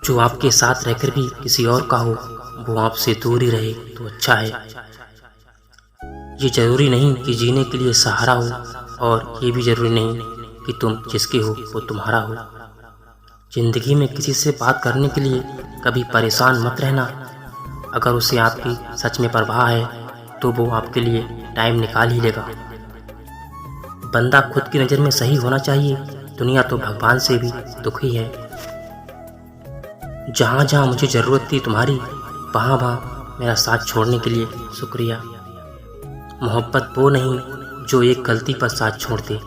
जो आपके साथ रहकर भी किसी और का हो वो आपसे दूर ही रहे तो अच्छा है। ये जरूरी नहीं कि जीने के लिए सहारा हो, और ये भी जरूरी नहीं कि तुम जिसके हो वो तुम्हारा हो। जिंदगी में किसी से बात करने के लिए कभी परेशान मत रहना। अगर उसे आपकी सच में परवाह है तो वो आपके लिए टाइम निकाल ही लेगा। बंदा खुद की नज़र में सही होना चाहिए, दुनिया तो भगवान से भी दुखी है। जहाँ जहाँ मुझे ज़रूरत थी तुम्हारी, वहाँ वहाँ मेरा साथ छोड़ने के लिए शुक्रिया। मोहब्बत वो नहीं जो एक गलती पर साथ छोड़ दे,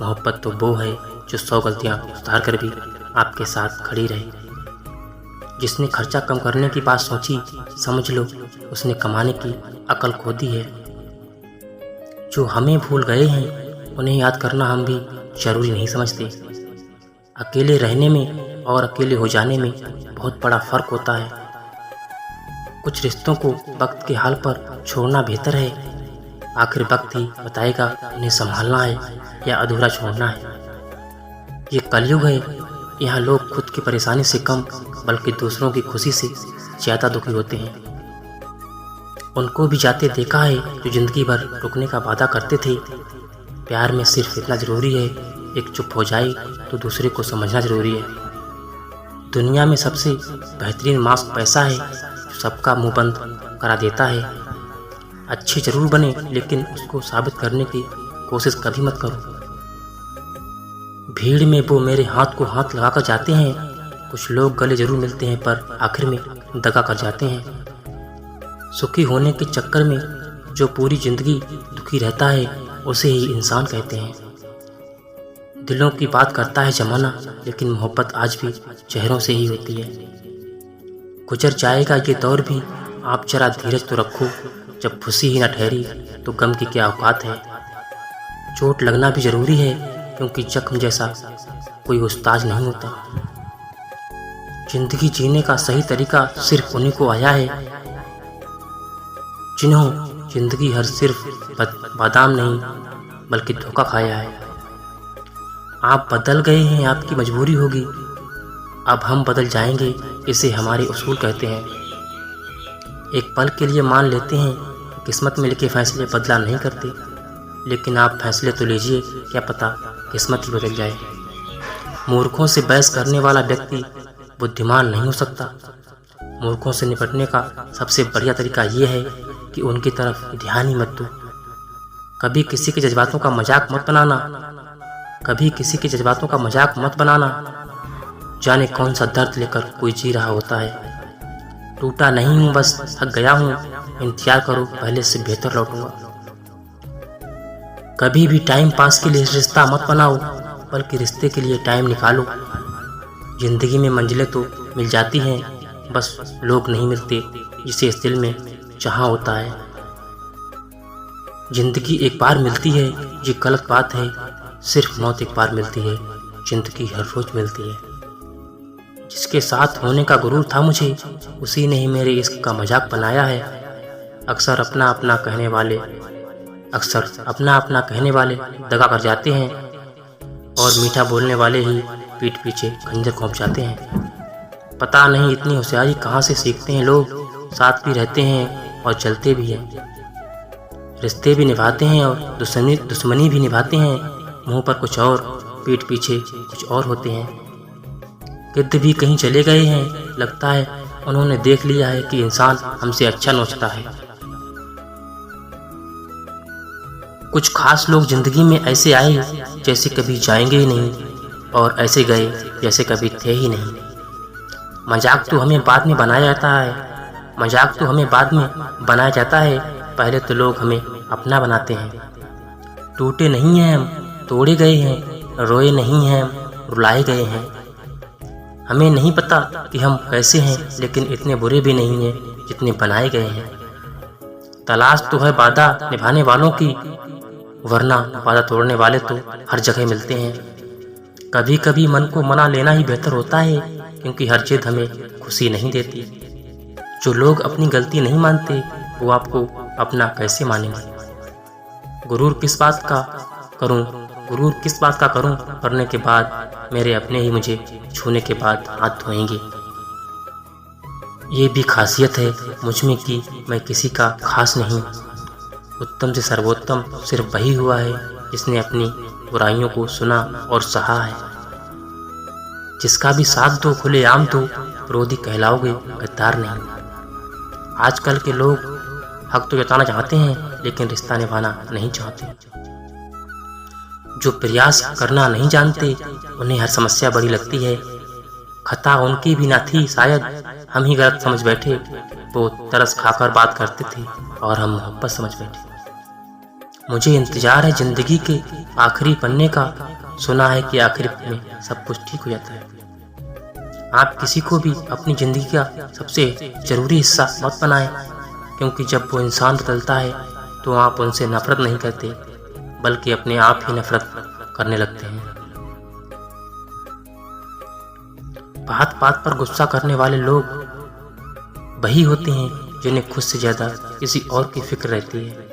मोहब्बत तो वो है जो 100 गलतियाँ सुधार कर भी आपके साथ खड़ी रहे। जिसने खर्चा कम करने की बात सोची, समझ लो उसने कमाने की अकल खो दी है। जो हमें भूल गए हैं उन्हें याद करना हम भी जरूरी नहीं समझते। अकेले रहने में और अकेले हो जाने में बहुत बड़ा फ़र्क होता है। कुछ रिश्तों को वक्त के हाल पर छोड़ना बेहतर है। आखिर वक्त ही बताएगा उन्हें संभालना है या अधूरा छोड़ना है। ये कलयुग है, यहाँ लोग खुद की परेशानी से कम बल्कि दूसरों की खुशी से ज़्यादा दुखी होते हैं। उनको भी जाते देखा है जो ज़िंदगी भर रुकने का वादा करते थे। प्यार में सिर्फ इतना ज़रूरी है, एक चुप हो जाए तो दूसरे को समझना ज़रूरी है। दुनिया में सबसे बेहतरीन मास्क पैसा है जो सबका मुंह बंद करा देता है। अच्छे ज़रूर बने लेकिन उसको साबित करने की कोशिश कभी मत करो। भीड़ में वो मेरे हाथ को हाथ लगा कर जाते हैं। कुछ लोग गले जरूर मिलते हैं पर आखिर में दगा कर जाते हैं। सुखी होने के चक्कर में जो पूरी जिंदगी दुखी रहता है उसे ही इंसान कहते हैं। दिलों की बात करता है ज़माना, लेकिन मोहब्बत आज भी चेहरों से ही होती है। गुजर जाएगा ये दौर भी, आप जरा धीरज तो रखो। जब खुशी ही न ठहरी तो गम की क्या औकात है। चोट लगना भी ज़रूरी है, क्योंकि जख्म जैसा कोई उस्ताद नहीं होता। जिंदगी जीने का सही तरीका सिर्फ उन्हीं को आया है जिन्हों जिंदगी हर सिर्फ बादाम नहीं बल्कि धोखा खाया है। आप बदल गए हैं, आपकी मजबूरी होगी, अब हम बदल जाएंगे, इसे हमारे उसूल कहते हैं। एक पल के लिए मान लेते हैं कि किस्मत में लिखे फैसले बदला नहीं करते, लेकिन आप फैसले तो लीजिए, क्या पता किस्मत ही बदल जाए। मूर्खों से बहस करने वाला व्यक्ति बुद्धिमान नहीं हो सकता। मूर्खों से निपटने का सबसे बढ़िया तरीका ये है कि उनकी तरफ ध्यान ही मत दो। कभी किसी के जज्बातों का मजाक मत बनाना, कभी किसी के जज्बातों का मजाक मत बनाना। जाने कौन सा दर्द लेकर कोई जी रहा होता है। टूटा नहीं हूँ, बस थक गया हूँ, इंतजार करो, पहले से बेहतर लौटूंगा। कभी भी टाइम पास के लिए रिश्ता मत बनाओ, बल्कि रिश्ते के लिए टाइम निकालो। जिंदगी में मंजिलें तो मिल जाती हैं, बस लोग नहीं मिलते जिसे इस दिल में चाहा होता है। जिंदगी एक बार मिलती है, ये गलत बात है। सिर्फ मौत एक बार मिलती है, जिंदगी हर रोज मिलती है। जिसके साथ होने का गुरूर था मुझे, उसी ने ही मेरे इश्क का मजाक बनाया है। अक्सर अपना अपना कहने वाले दगा कर जाते हैं, और मीठा बोलने वाले ही पीठ पीछे खंजर घोंप जाते हैं। पता नहीं इतनी होशियारी कहाँ से सीखते हैं लोग। साथ भी रहते हैं और चलते भी हैं, रिश्ते भी निभाते हैं और दुश्मनी भी निभाते हैं। मुंह पर कुछ और, पीठ पीछे कुछ और होते हैं। गिद्ध भी कहीं चले गए हैं, लगता है उन्होंने देख लिया है कि इंसान हमसे अच्छा नोचता है। कुछ खास लोग जिंदगी में ऐसे आए जैसे कभी जाएंगे ही नहीं, और ऐसे गए जैसे कभी थे ही नहीं। मजाक तो हमें बाद में बनाया जाता है, पहले तो लोग हमें अपना बनाते हैं। टूटे नहीं हैं हम, तोड़े गए हैं, रोए नहीं हैं हम, रुलाए गए हैं। हमें नहीं पता कि हम कैसे हैं, लेकिन इतने बुरे भी नहीं हैं जितने बनाए गए हैं। तलाश तो है वादा निभाने वालों की, वरना वादा तोड़ने वाले तो हर जगह मिलते हैं। कभी कभी मन को मना लेना ही बेहतर होता है, क्योंकि हर जिद हमें खुशी नहीं देती। जो लोग अपनी गलती नहीं मानते वो आपको अपना कैसे मानेंगे। गुरूर किस बात का करूं, करने के बाद मेरे अपने ही मुझे छूने के बाद हाथ धोएंगे। ये भी खासियत है मुझ में कि मैं किसी का खास नहीं। उत्तम से सर्वोत्तम सिर्फ वही हुआ है जिसने अपनी बुराइयों को सुना और सहा है। जिसका भी साथ दो खुलेआम दो, विरोधी कहलाओगे, गद्दार नहीं। आजकल के लोग हक तो जताना चाहते हैं लेकिन रिश्ता निभाना नहीं चाहते। जो प्रयास करना नहीं जानते उन्हें हर समस्या बड़ी लगती है। खता उनकी भी ना थी, शायद हम ही गलत समझ बैठे। वो तरस खाकर बात करते थे और हम मोहब्बत समझ बैठे। मुझे इंतजार है जिंदगी के आखिरी पन्ने का। सुना है कि आखिरी में सब कुछ ठीक हो जाता है। आप किसी को भी अपनी जिंदगी का सबसे जरूरी हिस्सा मत बनाएं, क्योंकि जब वो इंसान बदलता है तो आप उनसे नफरत नहीं करते बल्कि अपने आप ही नफरत करने लगते हैं। बात बात पर गुस्सा करने वाले लोग वही होते हैं जिन्हें खुद से ज्यादा किसी और की फिक्र रहती है।